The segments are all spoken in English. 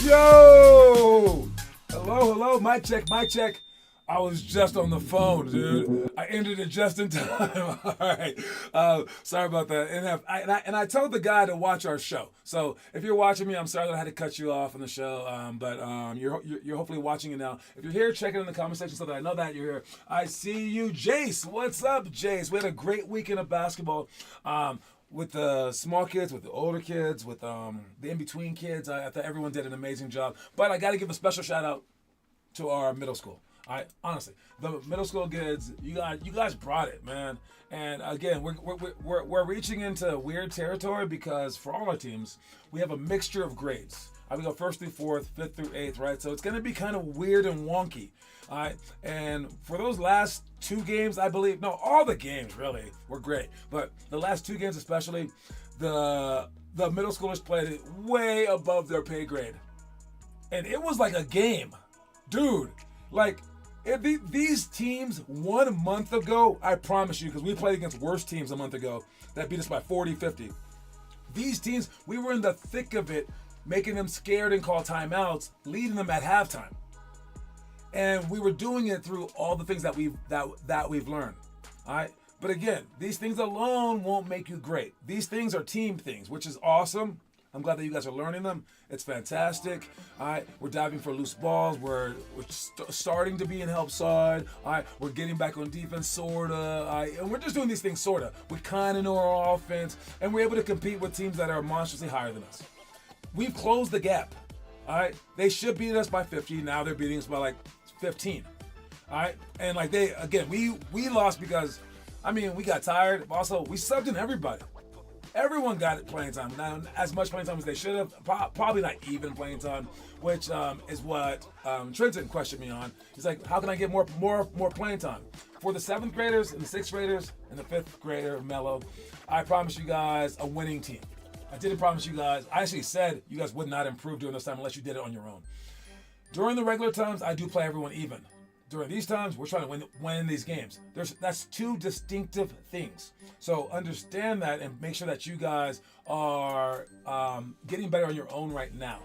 Yo! Hello, mic check. I was just on the phone, dude. I ended it just in time. All right. Sorry about that. And I told the guy to watch our show. So if you're watching me, I'm sorry that I had to cut you off on the show. But you're hopefully watching it now. If you're here, check it in the comment section so that I know that you're here. I see you, Jace. What's up, Jace? We had a great weekend of basketball. With the small kids, with the older kids, with the in-between kids. I thought everyone did an amazing job. But I got to give a special shout out to our middle school. Honestly, the middle school kids, you guys brought it, man. And again, we're reaching into weird territory because for all our teams, we have a mixture of grades. We go 1st through 4th, 5th through 8th, right? So it's going to be kind of weird and wonky. All right, and for those last 2 games, I believe, no, all the games really were great, but the last 2 games especially, the middle schoolers played it way above their pay grade, and it was like a game, dude. Like these teams 1 month ago, I promise you, because we played against worse teams a month ago that beat us by 40, 50. These teams, we were in the thick of it, making them scared and call timeouts, leading them at halftime. And we were doing it through all the things that we've learned. All right. But again, these things alone won't make you great. These things are team things, which is awesome. I'm glad that you guys are learning them. It's fantastic. All right. We're diving for loose balls. We're starting to be in help side. All right. We're getting back on defense, sorta. All right. And we're just doing these things sorta. We kind of know our offense, and we're able to compete with teams that are monstrously higher than us. We've closed the gap. All right. They should beat us by 50. Now they're beating us by like 15. All right. And like we lost because, we got tired. Also, we subbed in everybody. Everyone got playing time. Not as much playing time as they should have. Probably not even playing time, which is what Trenton questioned me on. He's like, how can I get more playing time? For the 7th graders and the 6th graders and the 5th grader, Mello, I promise you guys a winning team. I didn't promise you guys. I actually said you guys would not improve during this time unless you did it on your own. During the regular times, I do play everyone even. During these times, we're trying to win these games. That's 2 distinctive things. So understand that and make sure that you guys are getting better on your own right now.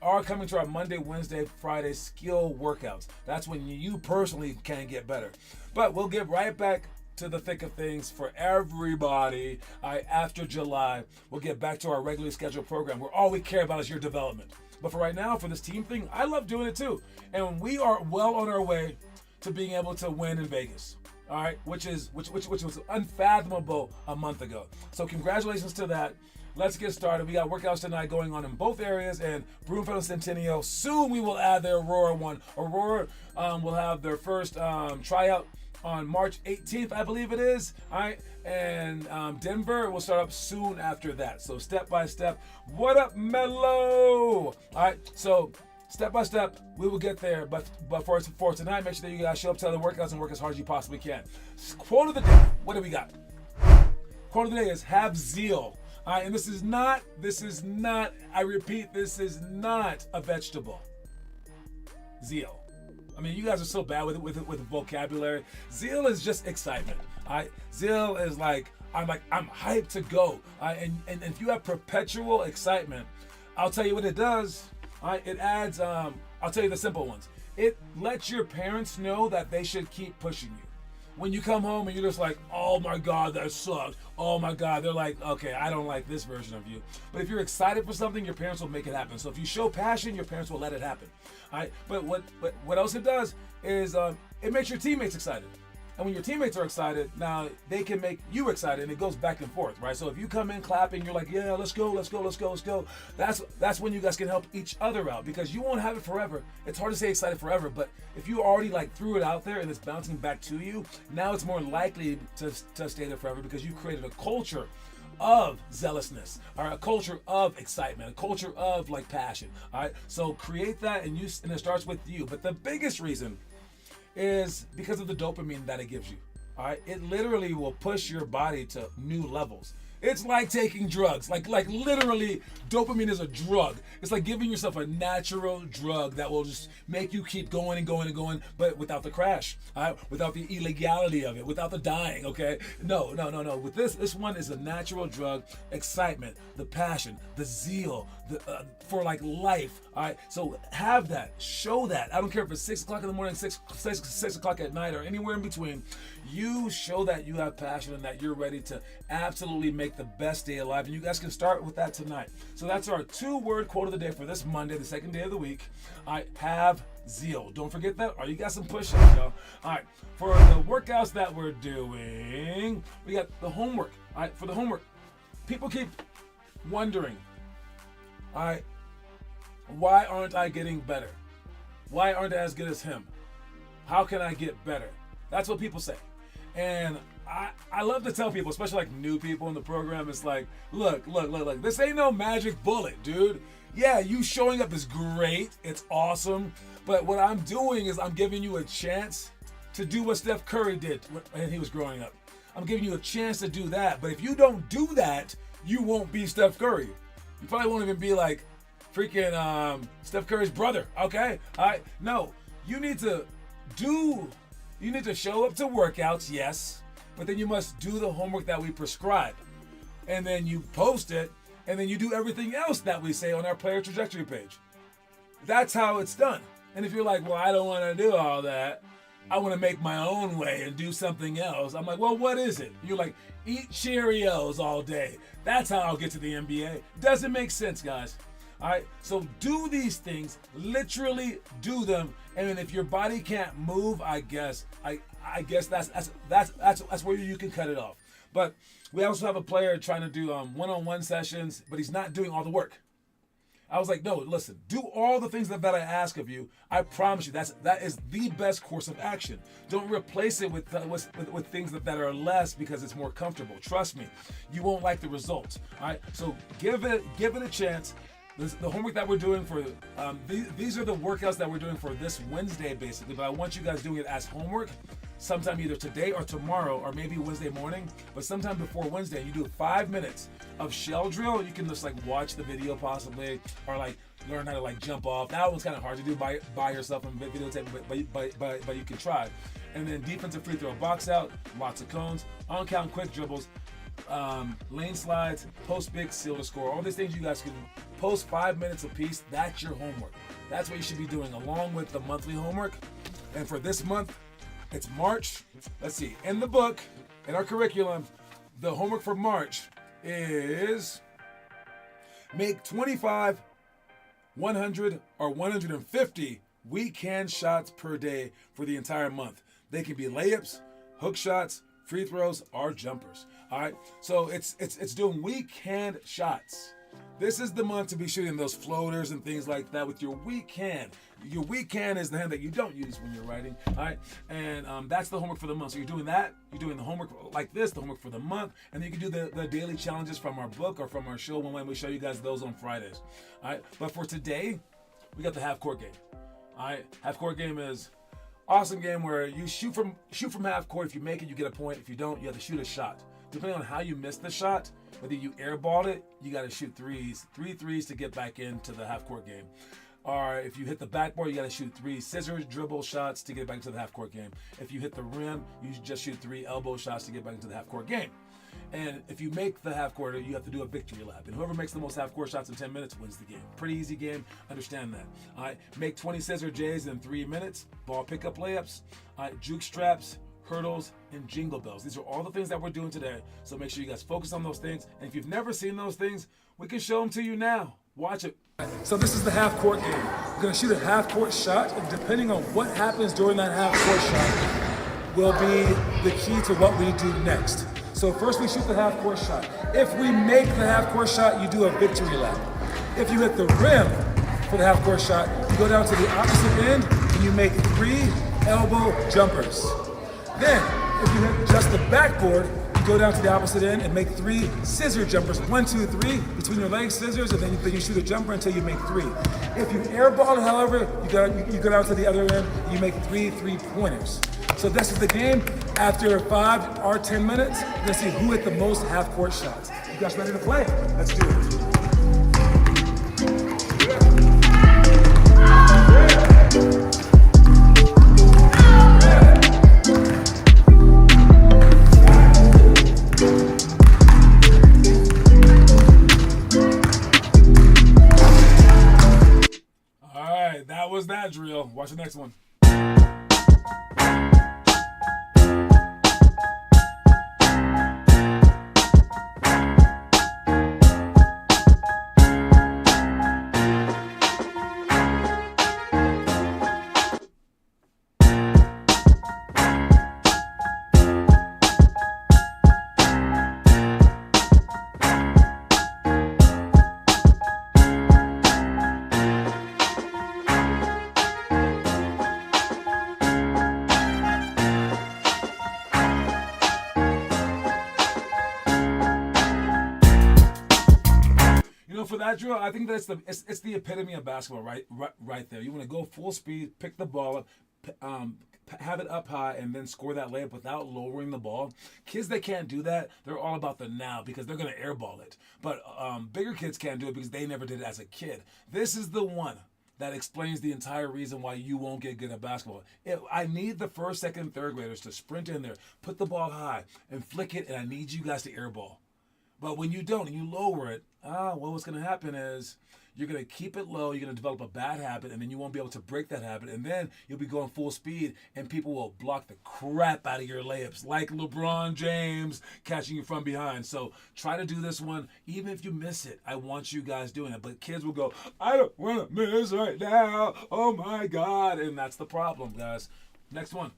Are coming to our Monday, Wednesday, Friday skill workouts. That's when you personally can get better. But we'll get right back to the thick of things for everybody. After July, we'll get back to our regularly scheduled program where all we care about is your development. But for right now, for this team thing, I love doing it too. And we are well on our way to being able to win in Vegas. All right, which was unfathomable a month ago. So congratulations to that. Let's get started. We got workouts tonight going on in both areas, and Broomfield and Centennial. Soon we will add the Aurora one. Aurora will have their first tryout on March 18th, I believe it is. All right, and Denver will start up soon after that. So step by step. What up, Mello? All right, so step by step, we will get there. But for tonight, make sure that you guys show up to the workouts and work as hard as you possibly can. Quote of the day. What do we got? Quote of the day is have zeal. All right, and this is not, I repeat, this is not a vegetable. Zeal. You guys are so bad with vocabulary. Zeal is just excitement. All right? Zeal is like, I'm hyped to go. All right? And if you have perpetual excitement, I'll tell you what it does. All right? It adds, I'll tell you the simple ones. It lets your parents know that they should keep pushing you. When you come home and you're just like, oh my God, that sucked. Oh my God, they're like, okay, I don't like this version of you. But if you're excited for something, your parents will make it happen. So if you show passion, your parents will let it happen. All right. But what else it does is it makes your teammates excited. And when your teammates are excited, now they can make you excited, and it goes back and forth, right? So if you come in clapping, you're like, yeah, let's go. That's when you guys can help each other out, because you won't have it forever. It's hard to say excited forever, but if you already threw it out there and it's bouncing back to you, now it's more likely to stay there forever because you created a culture of zealousness, or a culture of excitement, a culture of passion. All right. So create that, and it starts with you. But the biggest reason is because of the dopamine that it gives you. All right, it literally will push your body to new levels. It's like taking drugs. Like literally, dopamine is a drug. It's like giving yourself a natural drug that will just make you keep going and going and going, but without the crash, without the illegality of it, without the dying, okay? No. With this one is a natural drug, excitement, the passion, the zeal, for like life, all right? So have that, show that. I don't care if it's 6 o'clock in the morning, 6 o'clock at night, or anywhere in between. You show that you have passion and that you're ready to absolutely make the best day alive. And you guys can start with that tonight. So that's our 2-word quote of the day for this Monday, the second day of the week. I have zeal. Don't forget that. Or you got some push-ups, y'all. All right. For the workouts that we're doing, we got the homework. All right. For the homework, people keep wondering, all right, why aren't I getting better? Why aren't I as good as him? How can I get better? That's what people say. And I love to tell people, especially like new people in the program, it's like, look, this ain't no magic bullet, dude. Yeah, you showing up is great. It's awesome. But what I'm doing is I'm giving you a chance to do what Steph Curry did when he was growing up. I'm giving you a chance to do that. But if you don't do that, you won't be Steph Curry. You probably won't even be like freaking Steph Curry's brother, okay? All right? No, you need to show up to workouts, yes, but then you must do the homework that we prescribe. And then you post it, and then you do everything else that we say on our player trajectory page. That's how it's done. And if you're like, well, I don't want to do all that, I want to make my own way and do something else. I'm like, well, what is it? You're like, eat Cheerios all day. That's how I'll get to the NBA. Doesn't make sense, guys. All right, so do these things, literally do them, and then if your body can't move, I guess that's where you can cut it off. But we also have a player trying to do one-on-one sessions, but he's not doing all the work. I was like, no, listen, do all the things that I ask of you. I promise you, that is the best course of action. Don't replace it with things that are less because it's more comfortable. Trust me, you won't like the results. All right, so give it a chance. The homework that we're doing for, these are the workouts that we're doing for this Wednesday, basically, but I want you guys doing it as homework sometime either today or tomorrow or maybe Wednesday morning, but sometime before Wednesday. You do 5 minutes of shell drill. You can just like watch the video possibly, or like learn how to like jump off. That one's kind of hard to do by yourself and videotape, but you can try. And then defensive free throw, box out, lots of cones, on count quick dribbles, lane slides, post big, seal to score. All these things you guys can post 5 minutes a piece. That's your homework. That's what you should be doing along with the monthly homework. And for this month, it's March. Let's see. In the book, in our curriculum, the homework for March is make 25, 100, or 150 weak hand shots per day for the entire month. They can be layups, hook shots, free throws, or jumpers. All right, so it's doing weak hand shots. This is the month to be shooting those floaters and things like that with your weak hand. Your weak hand is the hand that you don't use when you're writing, all right? And that's the homework for the month. So you're doing that. You're doing the homework like this, the homework for the month. And then you can do the daily challenges from our book or from our show when we show you guys those on Fridays, all right? But for today, we got the half-court game, all right? Half-court game is awesome game where you shoot from half-court. If you make it, you get a point. If you don't, you have to shoot a shot. Depending on how you miss the shot, whether you airballed it, you got to shoot three threes to get back into the half-court game. Or if you hit the backboard, you got to shoot 3 scissors dribble shots to get back into the half-court game. If you hit the rim, you just shoot 3 elbow shots to get back into the half-court game. And if you make the half-court, you have to do a victory lap. And whoever makes the most half-court shots in 10 minutes wins the game. Pretty easy game. Understand that. All right. Make 20 scissor J's in 3 minutes. Ball pickup layups. All right. Juke straps, hurdles, and jingle bells. These are all the things that we're doing today. So make sure you guys focus on those things. And if you've never seen those things, we can show them to you now. Watch it. So this is the half-court game. We're going to shoot a half-court shot, and depending on what happens during that half-court shot will be the key to what we do next. So first we shoot the half-court shot. If we make the half-court shot, you do a victory lap. If you hit the rim for the half-court shot, you go down to the opposite end, and you make 3 elbow jumpers. Then, if you hit just the backboard, you go down to the opposite end and make 3 scissor jumpers. 1, 2, 3, between your legs, scissors, and then you shoot a jumper until you make 3. If you airball it, however, you go down to the other end and you make 3 3-pointers. So this is the game. After 5 or 10 minutes, you're gonna see who hit the most half-court shots. You guys ready to play? Let's do it. All right, that was that drill. Watch the next one. For that drill, I think that's it's the epitome of basketball, right there. You want to go full speed, pick the ball up, have it up high, and then score that layup without lowering the ball. Kids that can't do that, they're all about the now because they're going to airball it. But bigger kids can't do it because they never did it as a kid. This is the one that explains the entire reason why you won't get good at basketball. I need the first, second, third graders to sprint in there, put the ball high, and flick it, and I need you guys to airball. But when you don't and you lower it, well, what's going to happen is you're going to keep it low, you're going to develop a bad habit, and then you won't be able to break that habit, and then you'll be going full speed, and people will block the crap out of your layups, like LeBron James catching you from behind. So try to do this one. Even if you miss it, I want you guys doing it. But kids will go, I don't want to miss right now. Oh, my God. And that's the problem, guys. Next one.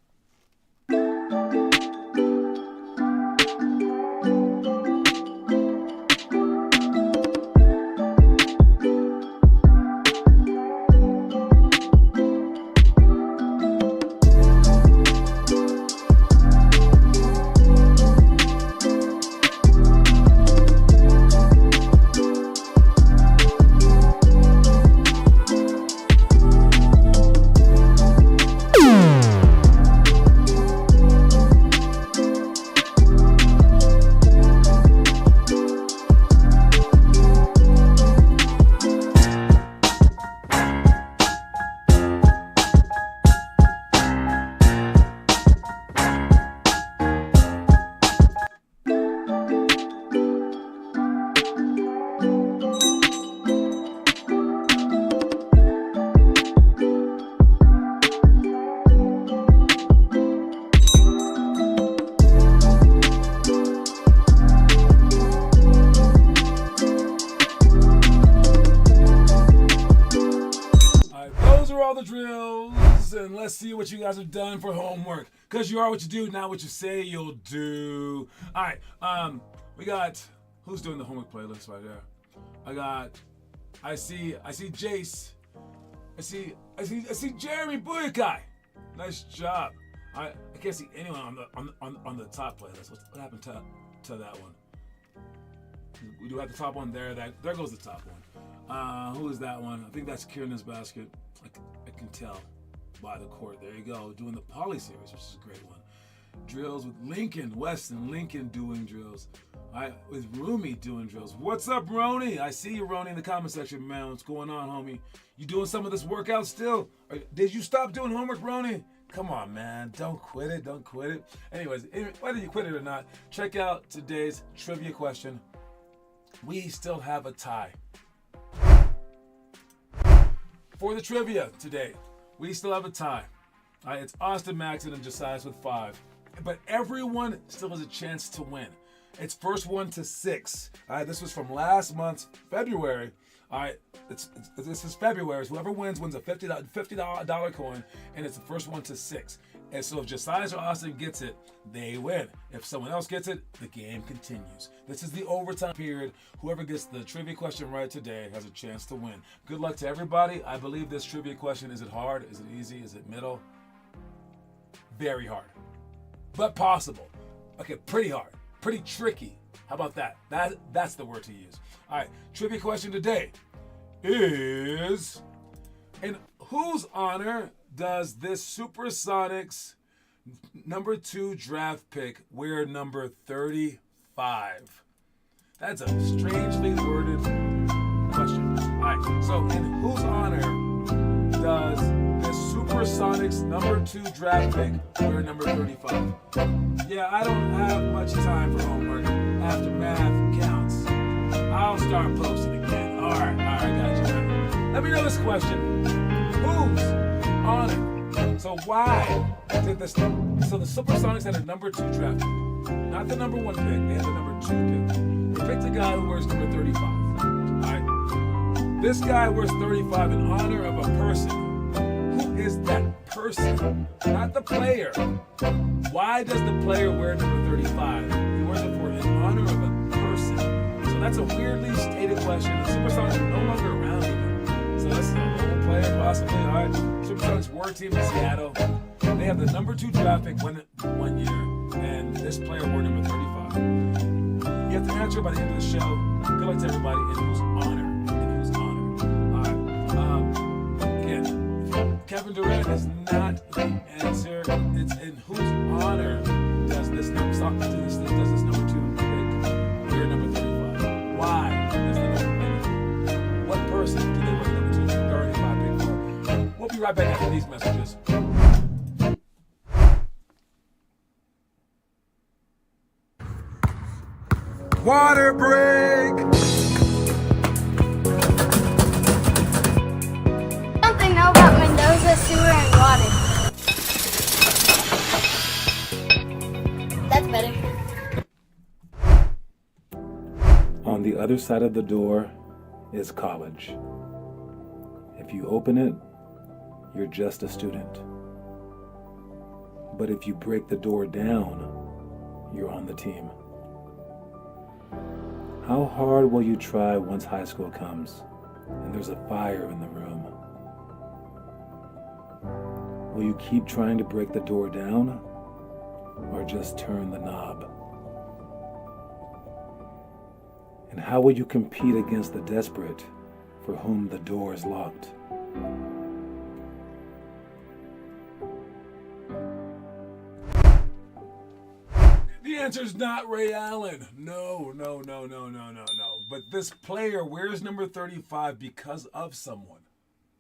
The drills, and let's see what you guys have done for homework, because you are what you do, not what you say you'll do. All right, we got, who's doing the homework playlist right there? I see Jace, I see Jeremy Buikai. Nice job. I can't see anyone on the top playlist. What happened to that one? We do have the top one there. There goes the top one. Who is that one? I think that's Kieran's basket. I can tell by the court. There you go, doing the Poly series, which is a great one. Drills with Lincoln, Weston, Lincoln doing drills. With Rumi doing drills. What's up, Roni? I see you, Roni, in the comment section, man. What's going on, homie? You doing some of this workout still? Did you stop doing homework, Roni? Come on, man. Don't quit it. Anyways, whether you quit it or not, check out today's trivia question. We still have a tie. For the trivia today, we still have a tie. It's Austin Maxon and Josias with 5. But everyone still has a chance to win. It's first one to 6. This was from last month's February. This is February. So whoever wins a $50 coin, and it's the first one to 6. And so if Josias or Austin gets it, they win. If someone else gets it, the game continues. This is the overtime period. Whoever gets the trivia question right today has a chance to win. Good luck to everybody. I believe this trivia question, is it hard? Is it easy? Is it middle? Very hard, but possible. Okay, pretty hard, pretty tricky. How about that? That's the word to use. All right, trivia question today is, in whose honor does this Supersonics number 2 draft pick wear number 35? That's a strangely worded question. All right, so in whose honor does the Supersonics #2 draft pick wear number 35? Yeah, I don't have much time for homework after math counts. I'll start posting again. All right, got you. Let me know this question. Whose honor? So why did this? So the Supersonics had a #2 draft pick, not the #1 pick. They had the #2 pick. They picked a guy who wears number 35. All right, this guy wears 35 in honor of a person. Who is that person? Not the player. Why does the player wear number 35? He wears it for in honor of a person. So that's a weirdly stated question. The Supersonics are no longer around even. So that's a little player possibly. All right, Supersonics were a team in Seattle. They have the #2 draft pick one year, and this player wore number 35. You have to answer by the end of the show. Good luck to everybody. In whose honor? In whose honor? All right. Again, Kevin Durant is not the answer. It's in whose honor does this #2 pick wear number 35? Why does the number pick? What person do they wear number 35 pick for? We'll be right back after these messages. Water break! Something know about Mendoza sewer and water. That's better. On the other side of the door is college. If you open it, you're just a student. But if you break the door down, you're on the team. How hard will you try once high school comes and there's a fire in the room? Will you keep trying to break the door down or just turn the knob? And how will you compete against the desperate for whom the door is locked? The answer's not Ray Allen. No. But this player wears number 35 because of someone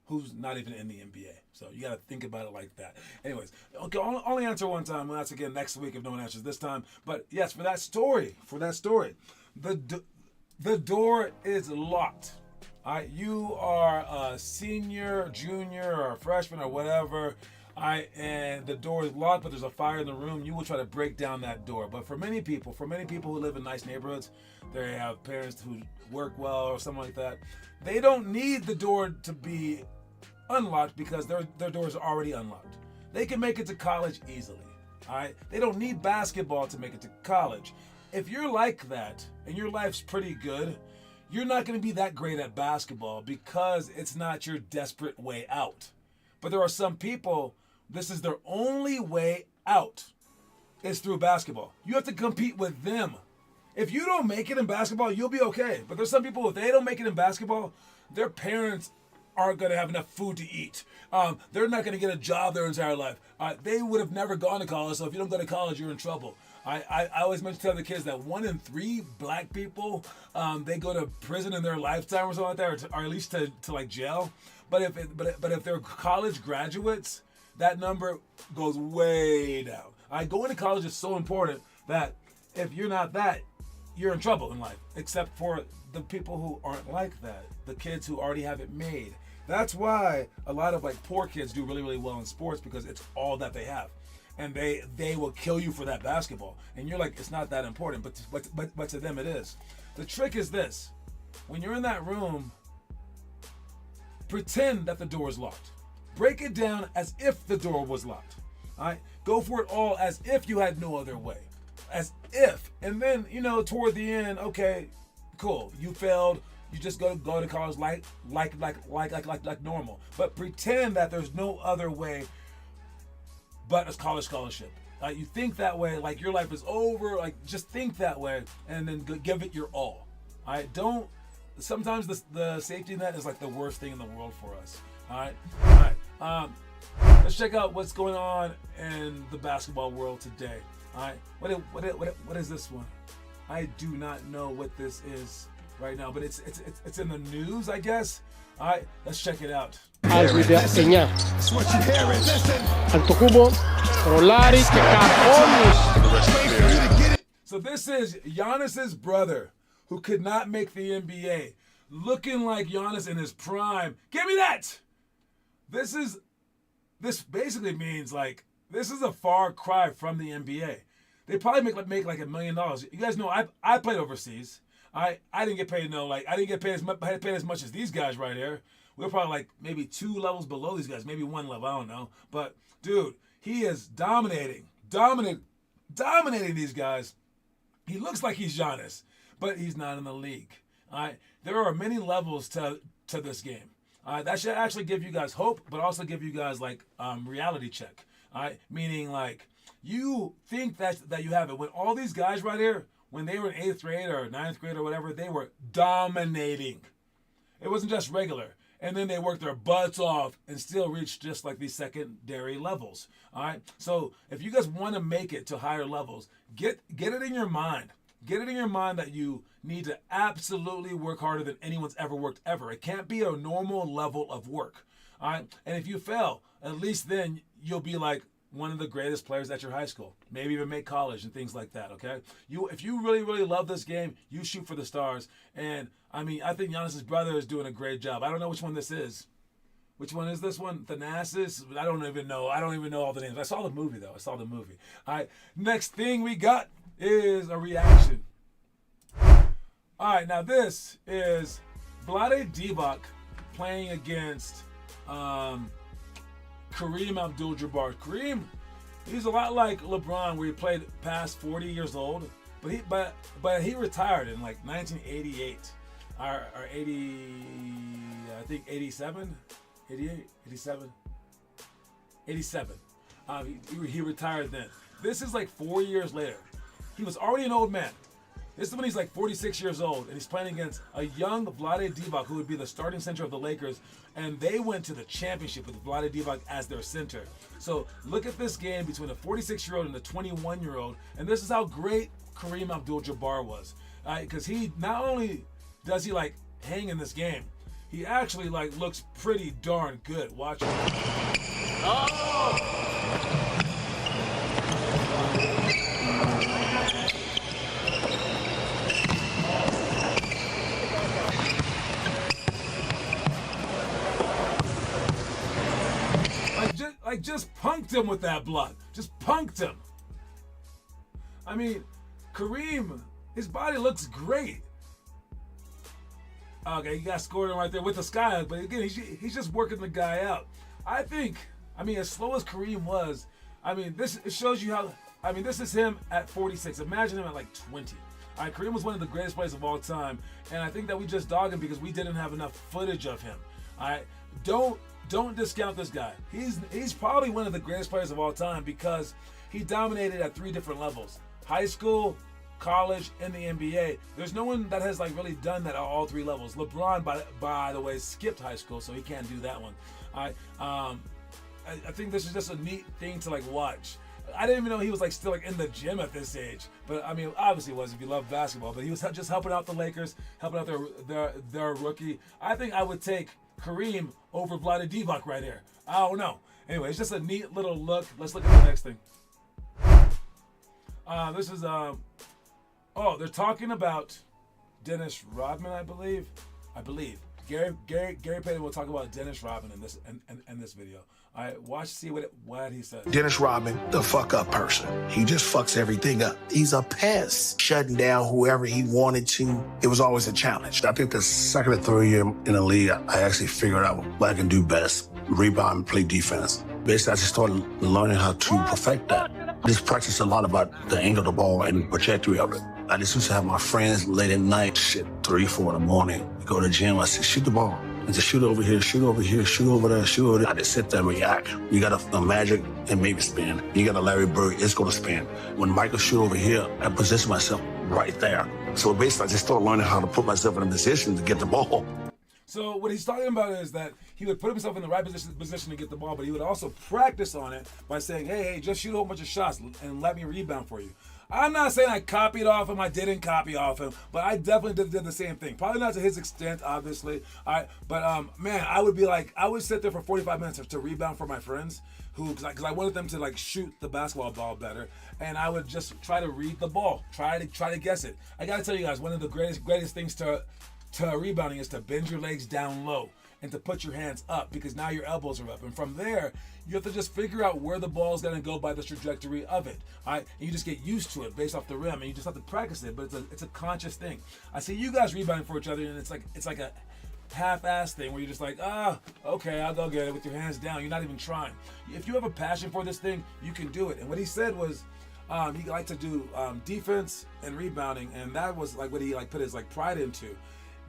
who's not even in the NBA. So you got to think about it like that. Anyways, okay, only answer one time. We'll answer again next week if no one answers this time. But yes, for that story, the door is locked. All right, you are a senior, junior, or a freshman or whatever. And the door is locked, but there's a fire in the room. You will try to break down that door. But for many people who live in nice neighborhoods, they have parents who work well or something like that. They don't need the door to be unlocked because their doors are already unlocked. They can make it to college easily. All right, they don't need basketball to make it to college. If you're like that and your life's pretty good, you're not going to be that great at basketball because it's not your desperate way out. But there are some people, this is their only way out is through basketball. You have to compete with them. If you don't make it in basketball, you'll be okay. But there's some people, if they don't make it in basketball, their parents aren't going to have enough food to eat. They're not going to get a job their entire life. They would have never gone to college, so if you don't go to college, you're in trouble. I always mention to other kids that 1 in 3 black people, they go to prison in their lifetime or something like that, or at least to like jail. But if they're college graduates, that number goes way down. Going to college is so important that if you're not that, you're in trouble in life, except for the people who aren't like that, the kids who already have it made. That's why a lot of like poor kids do really, really well in sports because it's all that they have. And they will kill you for that basketball. And you're like, it's not that important, but to them it is. The trick is this. When you're in that room, pretend that the door is locked. Break it down as if the door was locked. All right? Go for it all as if you had no other way. As if. And then, toward the end, okay, cool. You failed. You just go to college like normal. But pretend that there's no other way but a college scholarship. You think that way, like your life is over. Like just think that way, and then give it your all. All right, don't. Sometimes the safety net is like the worst thing in the world for us. All right. Let's check out what's going on in the basketball world today. All right, what is this one? I do not know what this is right now, but it's in the news, I guess. All right, let's check it out. Al guida niya. That's what you hear it. Listen. Ang tukubo, Rolari, Kakapon. So this is Giannis's brother, who could not make the NBA, looking like Giannis in his prime. Give me that. This basically means like this is a far cry from the NBA. They probably make like $1 million. You guys know I played overseas. I didn't get paid I didn't get paid as much as these guys right here. We're probably like maybe 2 levels below these guys, maybe 1 level, I don't know. But dude, he is dominating these guys. He looks like he's Giannis, but he's not in the league. All right, there are many levels to this game. That should actually give you guys hope, but also give you guys like reality check. All right, meaning like you think that you have it. When all these guys right here, when they were in 8th grade or 9th grade or whatever, they were dominating. It wasn't just regular. And then they worked their butts off and still reached just like these secondary levels. All right. So if you guys want to make it to higher levels, get it in your mind. Get it in your mind that you need to absolutely work harder than anyone's ever worked ever. It can't be a normal level of work. All right. And if you fail, at least then you'll be like one of the greatest players at your high school. Maybe even make college and things like that. Okay. If you really, really love this game, you shoot for the stars. And I mean, I think Giannis's brother is doing a great job. I don't know which one this is. Which one is this one? Thanasis? I don't even know. I don't even know all the names. I saw the movie, though. All right. Next thing we got is a reaction. All right. Now, this is Vlade Divac playing against Kareem Abdul-Jabbar. Kareem, he's a lot like LeBron, where he played past 40 years old. But he retired in like 1988. Or 80, I think 87, 88, 87, 87. He retired then. This is like 4 years later. He was already an old man. This is when he's like 46 years old, and he's playing against a young Vlade Divac, who would be the starting center of the Lakers, and they went to the championship with Vlade Divac as their center. So look at this game between a 46-year-old and a 21-year-old, and this is how great Kareem Abdul-Jabbar was. Because he not only does he like hang in this game, he actually like looks pretty darn good. Watch it. Oh! Just punked him with that blood. Just punked him. I mean, Kareem, his body looks great. Okay, he got scored right there with the sky, but again, he's just working the guy out. I think, as slow as Kareem was, it shows you how, this is him at 46. Imagine him at like 20. All right, Kareem was one of the greatest players of all time, and I think that we just dogged him because we didn't have enough footage of him. All right, don't discount this guy. He's probably one of the greatest players of all time because he dominated at 3 different levels: high school, college, and the NBA. There's no one that has like really done that at all 3 levels. LeBron, by the way, skipped high school, so he can't do that one. I think this is just a neat thing to like watch. I didn't even know he was like still like in the gym at this age, but obviously he was if you love basketball. But he was just helping out the Lakers, helping out their rookie. I think I would take Kareem over Vlade Divac right here. I don't know. Anyway, it's just a neat little look. Let's look at the next thing. This is they're talking about Dennis Rodman, I believe. Gary Payton will talk about Dennis Rodman in this video. All right, watch, see what he says. Dennis Rodman, the fuck up person. He just fucks everything up. He's a pest. Shutting down whoever he wanted to. It was always a challenge. I think the second or third year in the league, I actually figured out what I can do best. Rebound and play defense. Basically, I just started learning how to perfect that. I just practiced a lot about the angle of the ball and the trajectory of it. I just used to have my friends late at night, 3, 4 in the morning. We go to the gym, I said, shoot the ball. And just shoot over here, shoot over here, shoot over there, shoot over there. I just sit there and react. You got a Magic and maybe spin. You got a Larry Bird, it's going to spin. When Michael shoot over here, I position myself right there. So basically, I just started learning how to put myself in a position to get the ball. So what he's talking about is that he would put himself in the right position to get the ball, but he would also practice on it by saying, hey, just shoot a whole bunch of shots and let me rebound for you. I'm not saying I copied off him. I didn't copy off him, but I definitely did the same thing. Probably not to his extent, obviously. But man, I would sit there for 45 minutes to rebound for my friends because I wanted them to like shoot the basketball ball better, and I would just try to read the ball, try to guess it. I gotta tell you guys, one of the greatest things to rebounding is to bend your legs down low and to put your hands up, because now your elbows are up. And from there, you have to just figure out where the ball is going to go by the trajectory of it. All right? And you just get used to it based off the rim, and you just have to practice it. But it's a conscious thing. I see you guys rebounding for each other, and it's like a half-ass thing where you're just like, okay, I'll go get it with your hands down. You're not even trying. If you have a passion for this thing, you can do it. And what he said was, he liked to do defense and rebounding, and that was like what he like put his like pride into.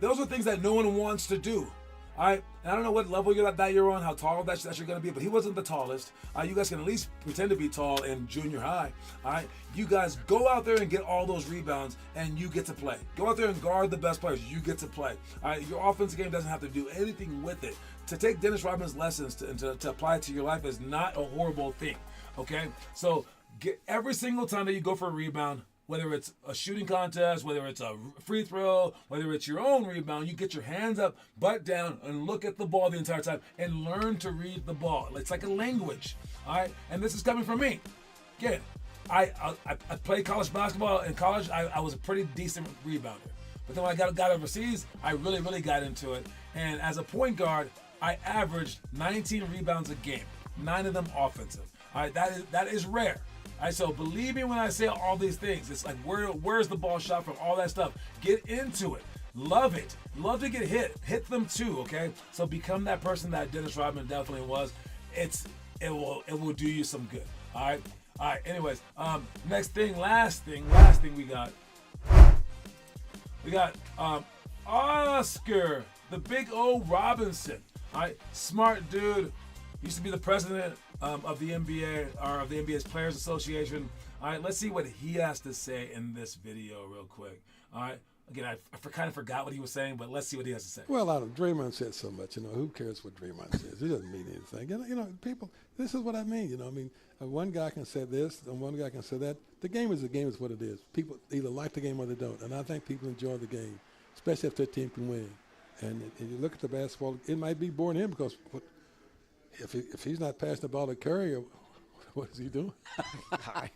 Those are things that no one wants to do. All right, and I don't know what level you're on, how tall that you're going to be, but he wasn't the tallest. You guys can at least pretend to be tall in junior high. All right, you guys go out there and get all those rebounds, and you get to play. Go out there and guard the best players. You get to play. All right, your offensive game doesn't have to do anything with it. To take Dennis Rodman's lessons to apply it to your life is not a horrible thing. Okay, so get every single time that you go for a rebound, whether it's a shooting contest, whether it's a free throw, whether it's your own rebound, you get your hands up, butt down, and look at the ball the entire time and learn to read the ball. It's like a language, all right? And this is coming from me. Again, I played college basketball. In college, I was a pretty decent rebounder. But then when I got overseas, I really, really got into it. And as a point guard, I averaged 19 rebounds a game, 9 of them offensive. All right, that is rare. All right, so believe me when I say all these things. It's like where's the ball shot from? All that stuff. Get into it. Love it. Love to get hit. Hit them too. Okay. So become that person that Dennis Rodman definitely was. It will do you some good. All right. All right. Anyways, last thing we got. We got Oscar, the Big O Robinson. All right, smart dude. Used to be the president of the NBA, or of the NBA's Players Association. All right, let's see what he has to say in this video real quick. All right, again, I kind of forgot what he was saying, but let's see what he has to say. Well, Draymond said so much. Who cares what Draymond says? It doesn't mean anything. People, this is what I mean. One guy can say this, and one guy can say that. The game is what it is. People either like the game or they don't, and I think people enjoy the game, especially if their team can win. And you look at the basketball, it might be boring to him because if he's not passing the ball to Curry, what is he doing? I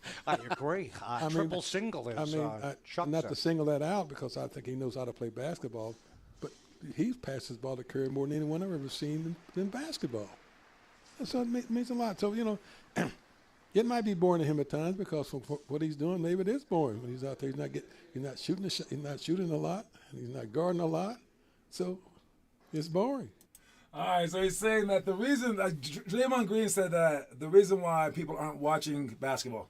agree. Triple single is not to single that out because I think he knows how to play basketball, but he passes the ball to Curry more than anyone I've ever seen in basketball. And so it means a lot. So, it might be boring to him at times because of what he's doing. Maybe it is boring when he's out there. He's not shooting a lot, and he's not guarding a lot. So it's boring. All right, so he's saying that the reason, Draymond Green said that the reason why people aren't watching basketball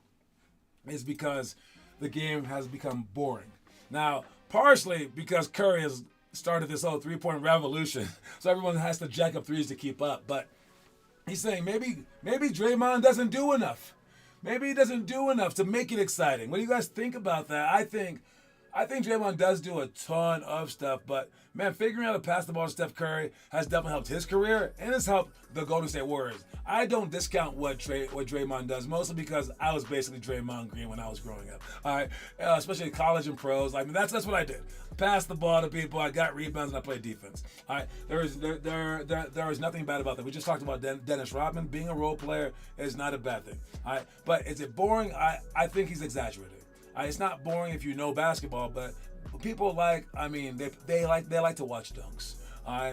is because the game has become boring. Now, partially because Curry has started this whole three-point revolution, so everyone has to jack up threes to keep up. But he's saying maybe Draymond doesn't do enough. Maybe he doesn't do enough to make it exciting. What do you guys think about that? I think Draymond does do a ton of stuff, but man, figuring out to pass the ball to Steph Curry has definitely helped his career and has helped the Golden State Warriors. I don't discount what Draymond does, mostly because I was basically Draymond Green when I was growing up. All right, especially in college and pros. I mean, that's what I did. Pass the ball to people. I got rebounds and I played defense. All right, there is nothing bad about that. We just talked about Dennis Rodman being a role player is not a bad thing. All right, but is it boring? I think he's exaggerated. It's not boring if you know basketball, but people they like to watch dunks,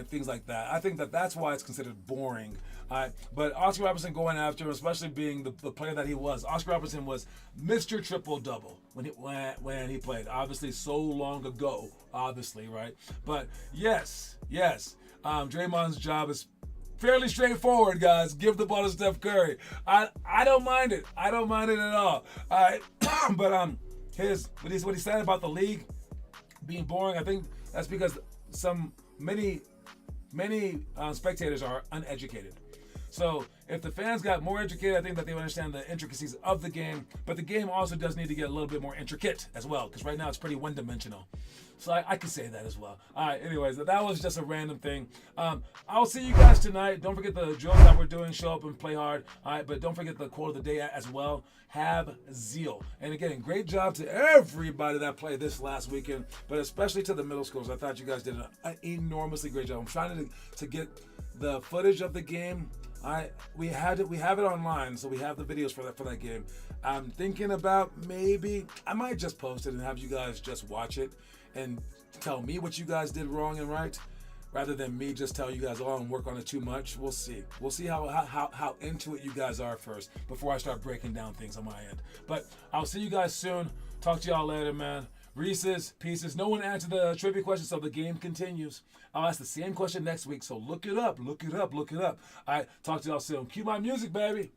things like that. I think that's why it's considered boring. But Oscar Robertson going after him, especially being the player that he was. Oscar Robertson was Mr. Triple-Double when he played. Obviously, so long ago, obviously, right? But yes, Draymond's job is fairly straightforward, guys. Give the ball to Steph Curry. I don't mind it. I don't mind it at all. All right, but what he said about the league being boring, I think that's because many spectators are uneducated. So if the fans got more educated, I think that they would understand the intricacies of the game. But the game also does need to get a little bit more intricate as well, because right now it's pretty one-dimensional. So I could say that as well. All right, anyways, that was just a random thing. I'll see you guys tonight. Don't forget the drills that we're doing. Show up and play hard. All right, but don't forget the quote of the day as well. Have zeal. And again, great job to everybody that played this last weekend, but especially to the middle schools. I thought you guys did an enormously great job. I'm trying to get the footage of the game. We have it online, so we have the videos for that game. I'm thinking about maybe I might just post it and have you guys just watch it and tell me what you guys did wrong and right, rather than me just tell you guys, oh, and work on it too much. We'll see. We'll see how into it you guys are first before I start breaking down things on my end. But I'll see you guys soon. Talk to y'all later, man. Reese's Pieces. No one answered the trivia question, so the game continues. I'll ask the same question next week, so look it up. All right, talk to y'all soon. Cue my music, baby.